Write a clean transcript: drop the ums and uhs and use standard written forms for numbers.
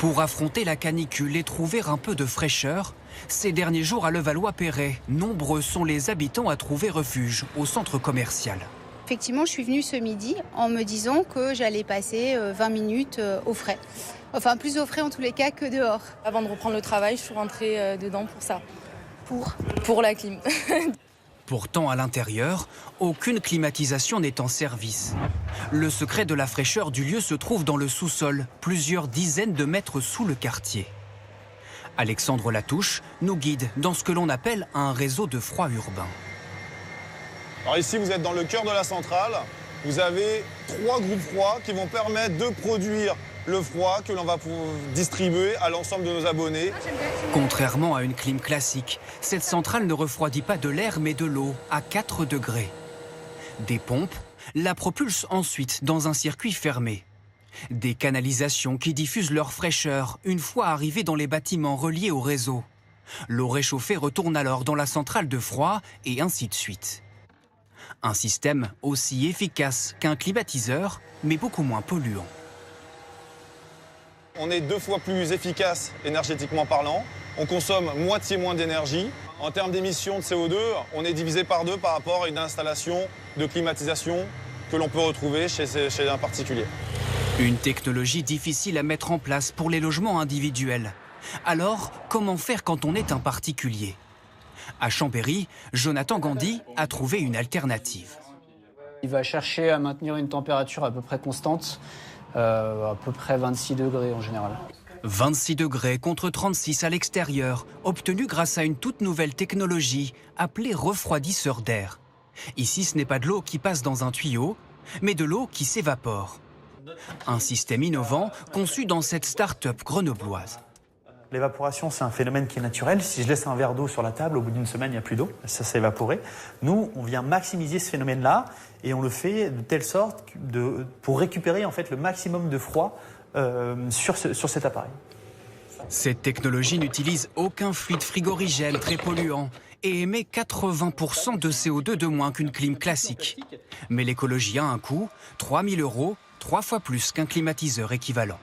Pour affronter la canicule et trouver un peu de fraîcheur, ces derniers jours à Levallois-Perret, nombreux sont les habitants à trouver refuge au centre commercial. Effectivement, je suis venue ce midi en me disant que j'allais passer 20 minutes au frais. Enfin, plus au frais en tous les cas que dehors. Avant de reprendre le travail, je suis rentrée dedans pour ça. Pour la clim. Pourtant, à l'intérieur, aucune climatisation n'est en service. Le secret de la fraîcheur du lieu se trouve dans le sous-sol, plusieurs dizaines de mètres sous le quartier. Alexandre Latouche nous guide dans ce que l'on appelle un réseau de froid urbain. Alors ici, vous êtes dans le cœur de la centrale. Vous avez 3 groupes froids qui vont permettre de produire le froid que l'on va distribuer à l'ensemble de nos abonnés. Contrairement à une clim classique, cette centrale ne refroidit pas de l'air mais de l'eau à 4 degrés. Des pompes la propulsent ensuite dans un circuit fermé. Des canalisations qui diffusent leur fraîcheur une fois arrivées dans les bâtiments reliés au réseau. L'eau réchauffée retourne alors dans la centrale de froid et ainsi de suite. Un système aussi efficace qu'un climatiseur, mais beaucoup moins polluant. On est 2 fois plus efficace énergétiquement parlant. On consomme moitié moins d'énergie. En termes d'émissions de CO2, on est divisé par 2 par rapport à une installation de climatisation que l'on peut retrouver chez un particulier. Une technologie difficile à mettre en place pour les logements individuels. Alors, comment faire quand on est un particulier ? À Chambéry, Jonathan Gandhi a trouvé une alternative. Il va chercher à maintenir une température à peu près constante, à peu près 26 degrés en général. 26 degrés contre 36 à l'extérieur, obtenu grâce à une toute nouvelle technologie appelée refroidisseur d'air. Ici, ce n'est pas de l'eau qui passe dans un tuyau, mais de l'eau qui s'évapore. Un système innovant conçu dans cette start-up grenobloise. L'évaporation, c'est un phénomène qui est naturel. Si je laisse un verre d'eau sur la table, au bout d'une semaine, il n'y a plus d'eau. Ça s'est évaporé. Nous, on vient maximiser ce phénomène-là et on le fait de telle sorte pour récupérer en fait le maximum de froid sur cet appareil. Cette technologie n'utilise aucun fluide frigorigène très polluant et émet 80% de CO2 de moins qu'une clim classique. Mais l'écologie a un coût, 3 000 €, 3 fois plus qu'un climatiseur équivalent.